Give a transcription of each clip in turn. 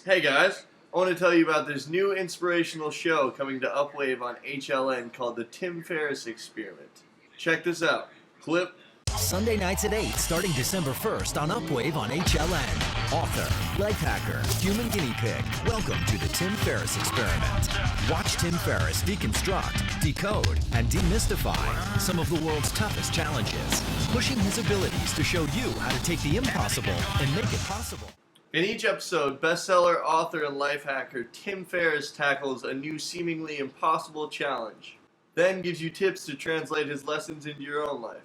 Hey guys, I want to tell you about this new inspirational show coming to Upwave on HLN called the Tim Ferriss Experiment. Check this out. Clip. Sunday nights at 8, starting December 1st on Upwave on HLN. Author, life hacker, human guinea pig. Welcome to the Tim Ferriss Experiment. Watch Tim Ferriss deconstruct, decode, and demystify some of the world's toughest challenges, pushing his abilities to show you how to take the impossible and make it possible. In each episode, bestseller, author, and life hacker Tim Ferriss tackles a new seemingly impossible challenge, then gives you tips to translate his lessons into your own life.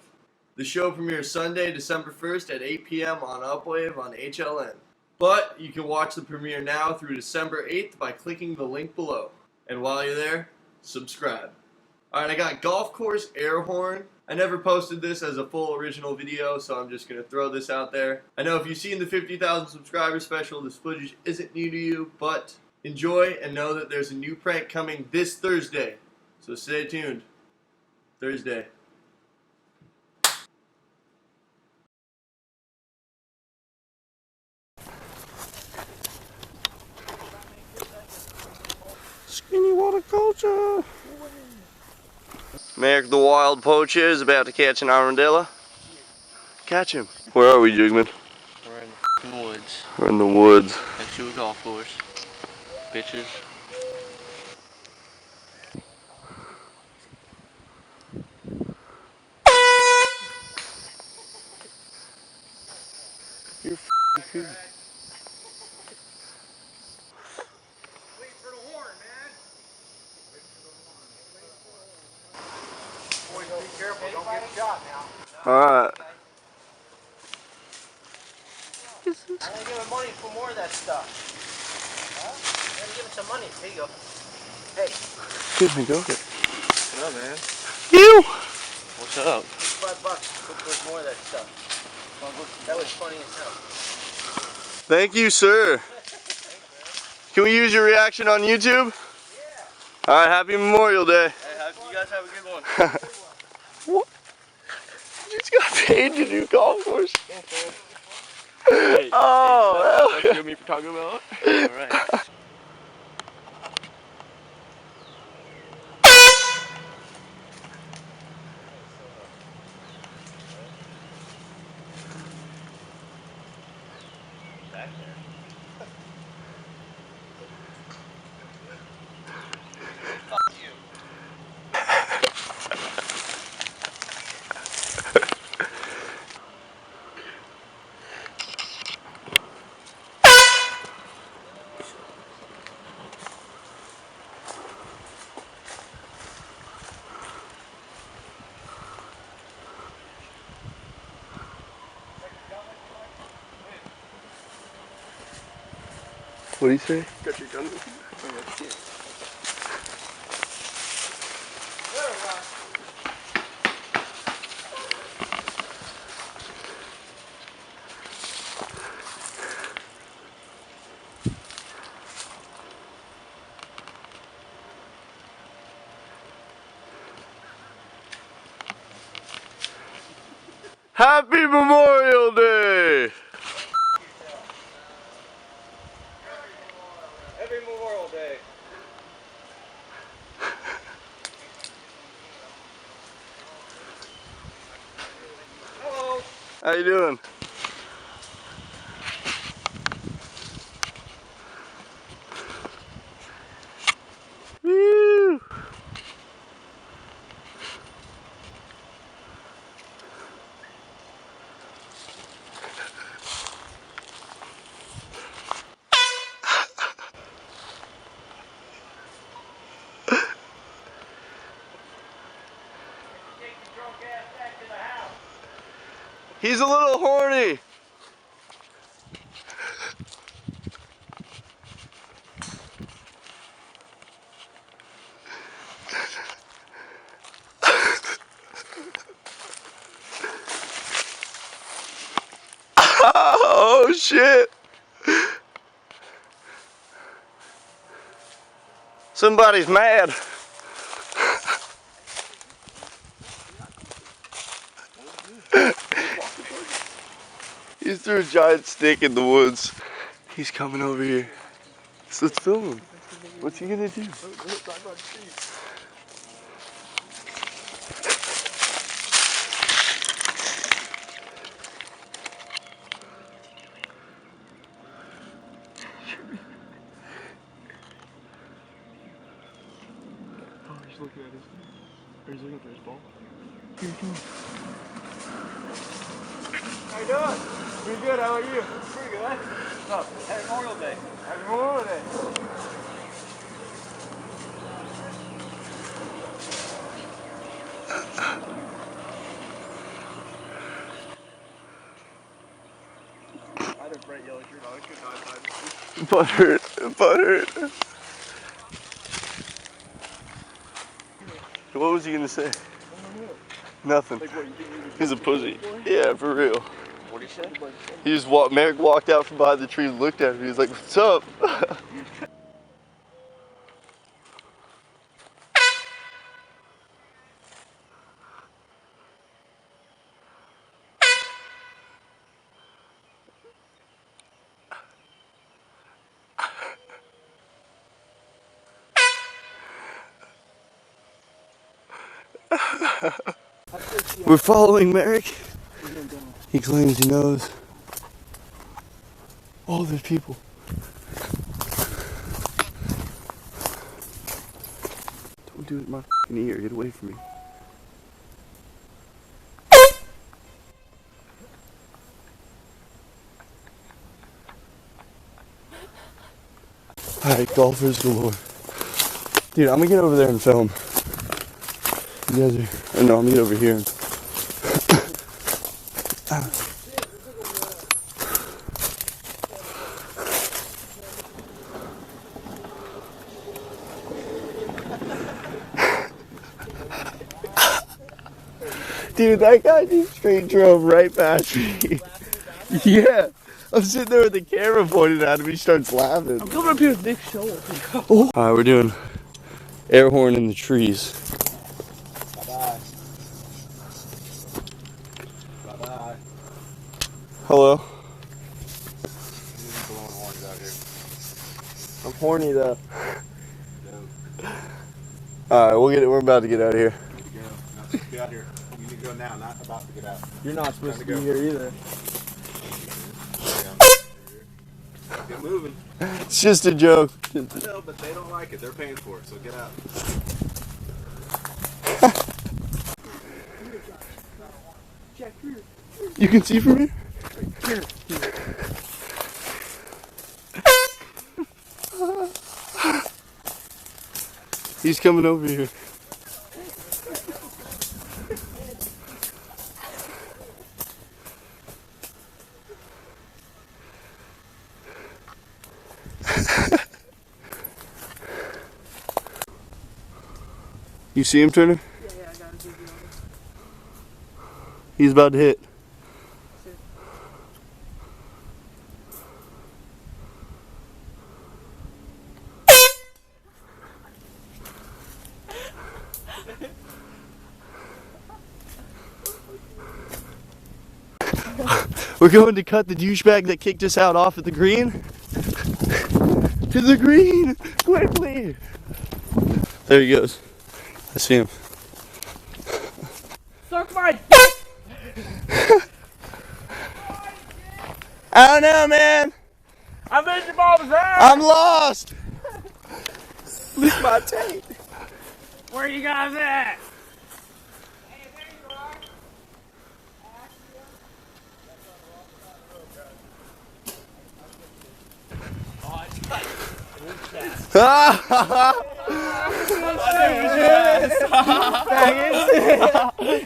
The show premieres Sunday, December 1st at 8 p.m. on Upwave on HLN. But you can watch the premiere now through December 8th by clicking the link below. And while you're there, subscribe. Alright, I got golf course air horn. I never posted this as a full original video, so I'm just going to throw this out there. I know if you've seen the 50,000 subscriber special, this footage isn't new to you, but enjoy and know that there's a new prank coming this Thursday. So stay tuned. Thursday. Skinny water culture. Merrick the wild poacher is about to catch an armadillo. Catch him. Where are we, Jigman? We're in the woods. We're in the woods. Next to a golf course. Bitches. You're f***ing cool. Alright. I'm gonna give him money for more of that stuff. Huh? I'm gonna give him some money. Here you go. Hey. Excuse me, go get it. What up, man? You! What's up? $5. Look for more of that stuff. That was funny as hell. Thank you, sir. Can we use your reaction on YouTube? Yeah. Alright, happy Memorial Day. Hey, you guys have a good one. What? You just got paid to do golf course. Hey, Oh, that's what me for talking about? Alright. Back there. Fuck you. what do you say? Got your gun? Oh, shit. Happy Memorial Day! Happy Memorial Day. Hello. How you doing? Woo! He's a little horny. Oh shit. Somebody's mad. He threw a giant stick in the woods. He's coming over here. So let's film him. What's he gonna do? Oh, he's looking at his. Or he's looking for his ball. How you doing? Pretty good. How are you? Pretty good. What's up? Happy Memorial Day. Happy Memorial Day. I had a bright yellow shirt on. I could not find it. Butthurt. What was he gonna say? Nothing. Like what, you think He's a pussy. Yeah, for real. What did he say? He just Merrick walked out from behind the tree and looked at me. He was like, "What's up?" We're following Merrick. He claims he knows. Oh, there's people. Don't do it in my f***ing ear. Get away from me. Alright, golfers galore. Dude, I'm gonna get over there and film. You guys are. Or no, I'm gonna get over here. Dude, that guy just straight drove right past me. Yeah. I'm sitting there with the camera pointed at him. He starts laughing. I'm coming up here with Nick Show. Oh. Alright, we're doing air horn in the trees. Bye-bye. Bye-bye. Hello. Blowing horns out here. I'm horny though. No. Alright, we're about to get out of here. You need to go. No, get out here. You need to go now, not about to get out. You're not supposed to Time be to go. here either. Get moving. It's just a joke. I know, but they don't like it. They're paying for it, so get out. You can see from here? He's coming over here. You see him, Turner? Yeah, I got a video. He's about to hit. We're going to cut the douchebag that kicked us out off at the green. To the green! Quickly! There he goes. I see him. Suck my I don't know, man. I made your mom's ass! I'm lost. Lick my tape. Where you guys at?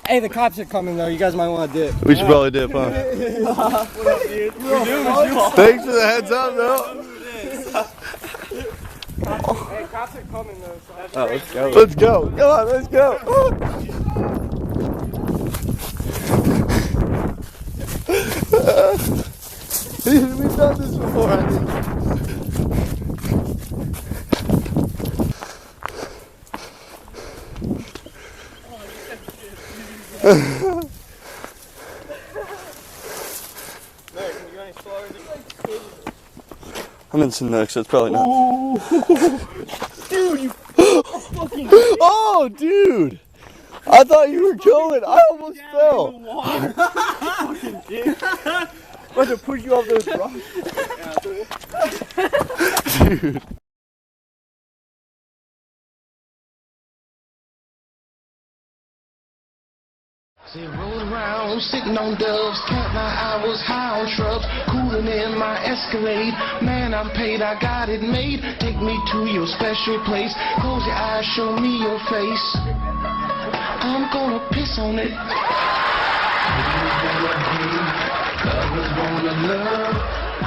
Hey, the cops are coming though. You guys might want to dip. We should probably dip, huh? Thanks for the heads up, though. Hey, cops are coming though. So Let's go. Let's go. Come on, let's go. We've done this before, I think. I'm in some next, so it's probably not. Dude, you fucking Oh, dude! I thought you were going. I almost fell. fucking dick. I'm about to push you off those rocks. Dude. See, roll around, sitting on doves, count my hours, high on shrubs, cooling in my Escalade. Man, I'm paid, I got it made. Take me to your special place. Close your eyes, show me your face. I'm gonna piss on it. Lovers wanna love.